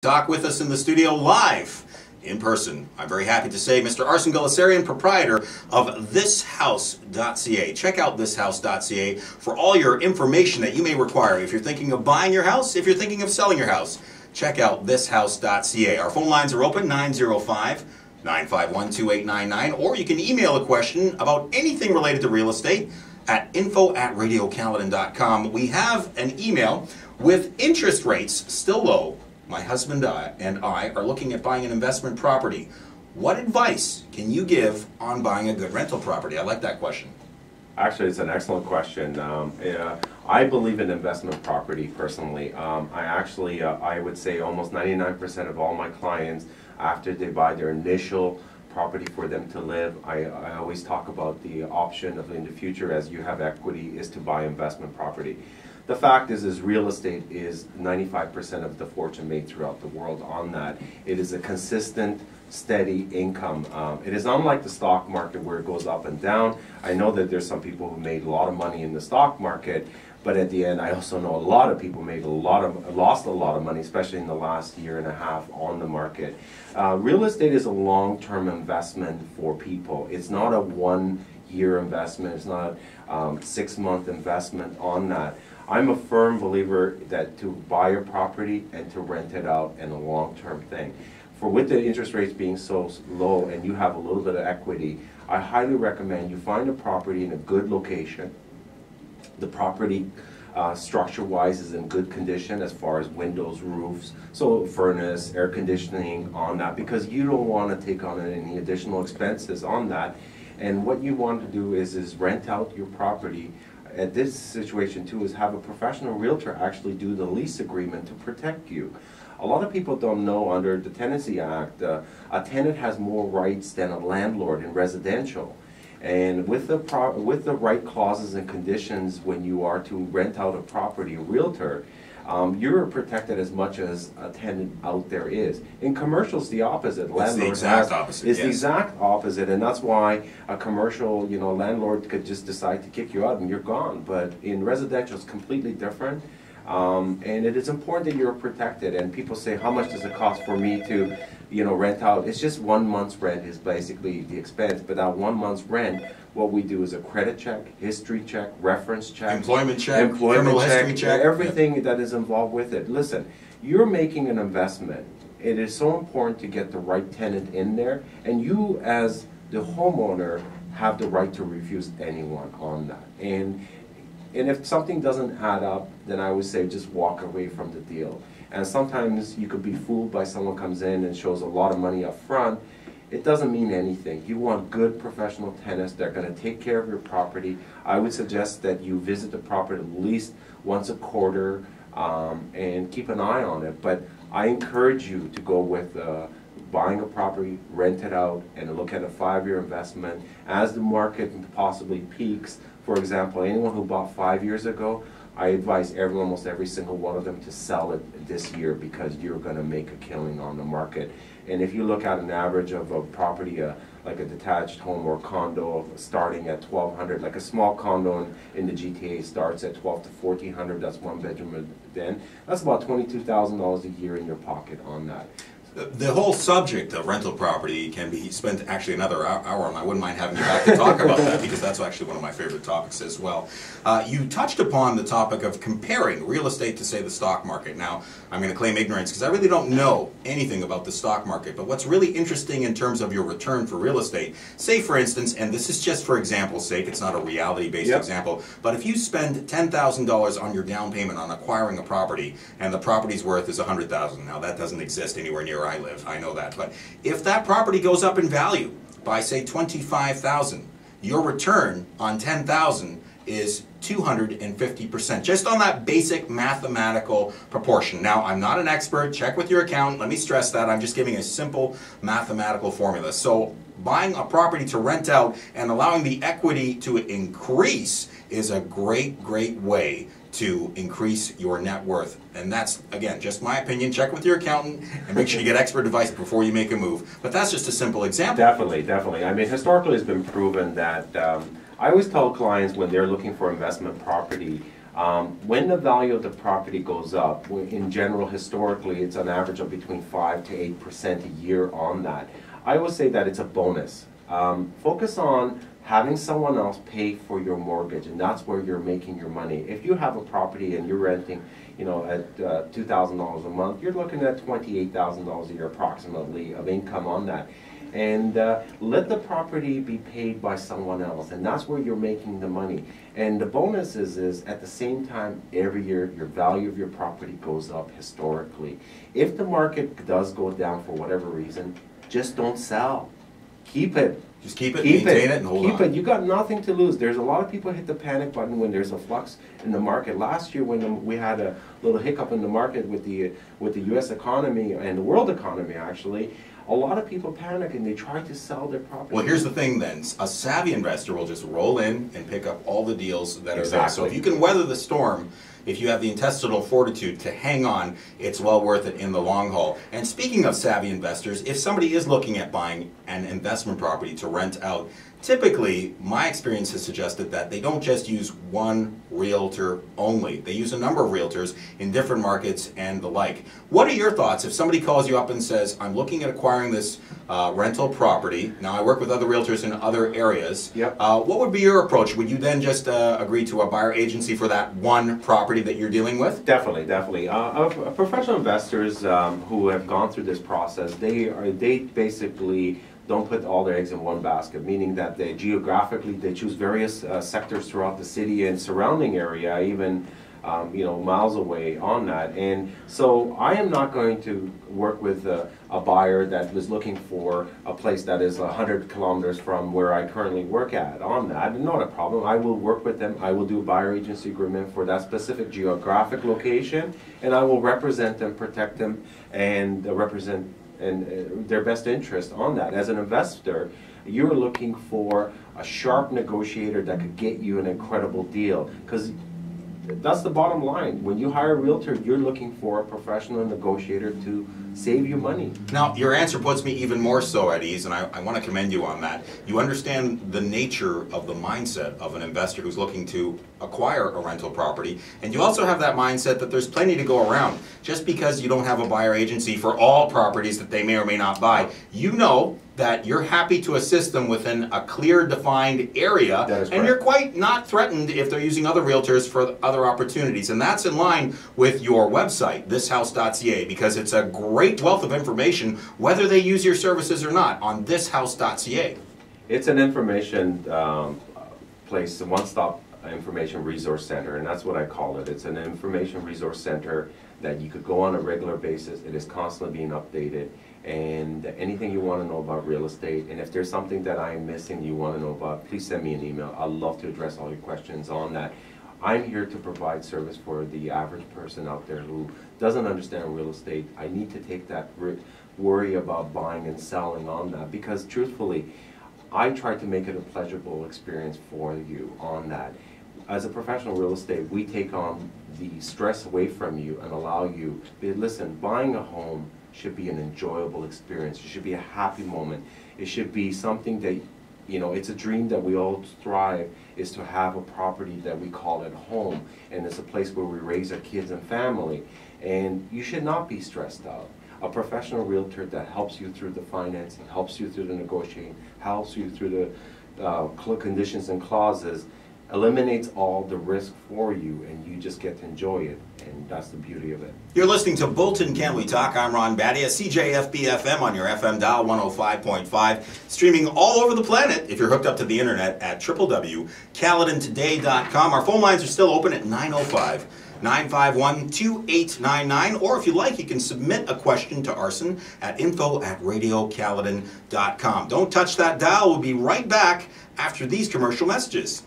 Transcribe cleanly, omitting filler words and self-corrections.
Doc with us in the studio live in person. I'm very happy to say Mr. Arsen Gulesserian, proprietor of thishouse.ca. Check out thishouse.ca for all your information that you may require. If you're thinking of buying your house, if you're thinking of selling your house, check out thishouse.ca. Our phone lines are open, 905-951-2899, or you can email a question about anything related to real estate at info@radiocaledon.com. We have an email with interest rates still low. My husband and I are looking at buying an investment property. What advice can you give on buying a good rental property? I like that question. Actually, it's an excellent question. I believe in investment property personally. I would say almost 99% of all my clients, after they buy their initial property for them to live, I always talk about the option of in the future, as you have equity, is to buy investment property. The fact is real estate is 95% of the fortune made throughout the world on that. It is a consistent, steady income. It is unlike the stock market where it goes up and down. I know that there's some people who made a lot of money in the stock market, but at the end, I also know a lot of people lost a lot of money, especially in the last year and a half on the market. Real estate is a long-term investment for people. It's not a one-year investment. It's not a 6-month investment on that. I'm a firm believer that to buy a property and to rent it out and a long-term thing. With the interest rates being so low and you have a little bit of equity, I highly recommend you find a property in a good location. The property structure-wise is in good condition as far as windows, roofs, so furnace, air conditioning on that, because you don't want to take on any additional expenses on that. And what you want to do is rent out your property. At this situation too is have a professional realtor actually do the lease agreement to protect you. A lot of people don't know under the Tenancy Act, a tenant has more rights than a landlord in residential. And with the right clauses and conditions when you are to rent out a property, a realtor, you're protected as much as a tenant out there is. In commercials, the opposite. It's the exact opposite. It's the exact opposite, and that's why a commercial, landlord could just decide to kick you out and you're gone. But in residential, it's completely different, and it is important that you're protected. And people say, how much does it cost for me to, rent out? It's just 1 month's rent is basically the expense. But that 1 month's rent, what we do is a credit check, history check, reference check, employment check, criminal history check, everything that is involved with it. Listen, you're making an investment. It is so important to get the right tenant in there, and you as the homeowner have the right to refuse anyone on that. And if something doesn't add up, then I would say just walk away from the deal. And sometimes you could be fooled by someone comes in and shows a lot of money up front. It doesn't mean anything. You want good professional tenants that are going to take care of your property. I would suggest that you visit the property at least once a quarter and keep an eye on it. But I encourage you to go with buying a property, rent it out, and look at a 5-year investment. As the market possibly peaks, for example, anyone who bought 5 years ago, I advise almost every single one of them to sell it this year because you're going to make a killing on the market. And if you look at an average of a property, like a detached home or condo starting at $1,200, like a small condo in the GTA starts at $1,200 to $1,400, that's 1 bedroom, then that's about $22,000 a year in your pocket on that. The whole subject of rental property can be spent actually another hour, and I wouldn't mind having you back to talk about that because that's actually one of my favorite topics as well. You touched upon the topic of comparing real estate to, say, the stock market. Now, I'm going to claim ignorance because I really don't know anything about the stock market, but what's really interesting in terms of your return for real estate, say for instance, and this is just for example's sake, it's not a reality-based example, but if you spend $10,000 on your down payment on acquiring a property and the property's worth is $100,000, now that doesn't exist anywhere near I live, I know that, but if that property goes up in value by say $25,000, your return on $10,000 is 250%, just on that basic mathematical proportion. Now, I'm not an expert, check with your accountant, let me stress that, I'm just giving a simple mathematical formula. So buying a property to rent out and allowing the equity to increase is a great way to increase your net worth. And that's, again, just my opinion. Check with your accountant and make sure you get expert advice before you make a move. But that's just a simple example. Definitely. I mean, historically it's been proven that I always tell clients when they're looking for investment property, When the value of the property goes up, in general, historically, it's an average of between 5 to 8% a year on that. I would say that it's a bonus. Focus on having someone else pay for your mortgage, and that's where you're making your money. If you have a property and you're renting, at $2,000 a month, you're looking at $28,000 a year approximately of income on that. And let the property be paid by someone else, and that's where you're making the money. And the bonus is at the same time, every year your value of your property goes up historically. If the market does go down for whatever reason, just don't sell. Keep it. Just keep it, maintain it, and hold on. Keep it. You got nothing to lose. There's a lot of people hit the panic button when there's a flux in the market. Last year, when we had a little hiccup in the market with the U.S. economy and the world economy, actually, a lot of people panic and they try to sell their property. Well, here's the thing then. A savvy investor will just roll in and pick up all the deals that are there. So Exactly. if you can weather the storm, if you have the intestinal fortitude to hang on, it's well worth it in the long haul. And speaking of savvy investors, if somebody is looking at buying an investment property to rent out, typically, my experience has suggested that they don't just use one realtor only. They use a number of realtors in different markets and the like. What are your thoughts if somebody calls you up and says, I'm looking at acquiring this rental property. Now, I work with other realtors in other areas. Yep. What would be your approach? Would you then just agree to a buyer agency for that one property that you're dealing with? Definitely, definitely. Professional investors who have gone through this process, they basically don't put all their eggs in one basket, meaning that they geographically they choose various sectors throughout the city and surrounding area, even miles away on that. And so I am not going to work with a buyer that was looking for a place that is 100 kilometers from where I currently work at on that. Not a problem. I will work with them. I will do a buyer agency agreement for that specific geographic location, and I will represent them, protect them, and represent their best interest on that. As an investor, you're looking for a sharp negotiator that could get you an incredible deal, because that's the bottom line. When you hire a realtor, you're looking for a professional negotiator to save you money. Now, your answer puts me even more so at ease, and I want to commend you on that. You understand the nature of the mindset of an investor who's looking to acquire a rental property, and you also have that mindset that there's plenty to go around. Just because you don't have a buyer agency for all properties that they may or may not buy, you know that you're happy to assist them within a clear, defined area, and you're quite not threatened if they're using other realtors for other opportunities. And that's in line with your website, thishouse.ca, because it's a great wealth of information, whether they use your services or not, on thishouse.ca. It's an information place, a one-stop information resource center, and that's what I call it. It's an information resource center that you could go on a regular basis. It is constantly being updated, and anything you want to know about real estate, and if there's something that I'm missing you want to know about, please send me an email. I'd love to address all your questions on that. I'm here to provide service for the average person out there who doesn't understand real estate. I need to take that worry about buying and selling on that, because truthfully, I try to make it a pleasurable experience for you on that. As a professional real estate, we take on the stress away from you and allow you, listen, buying a home should be an enjoyable experience. It should be a happy moment. It should be something that, it's a dream that we all strive, is to have a property that we call at home, and it's a place where we raise our kids and family. And you should not be stressed out. A professional realtor that helps you through the financing, helps you through the negotiating, helps you through the conditions and clauses, eliminates all the risk for you, and you just get to enjoy it, and that's the beauty of it. You're listening to Bolton Can We Talk? I'm Ron Badia, CJFB FM on your FM dial 105.5, streaming all over the planet if you're hooked up to the internet at www.caledontoday.com. Our phone lines are still open at 905-951-2899, or if you like, you can submit a question to Arsen at info@radiocaledon.com. Don't touch that dial. We'll be right back after these commercial messages.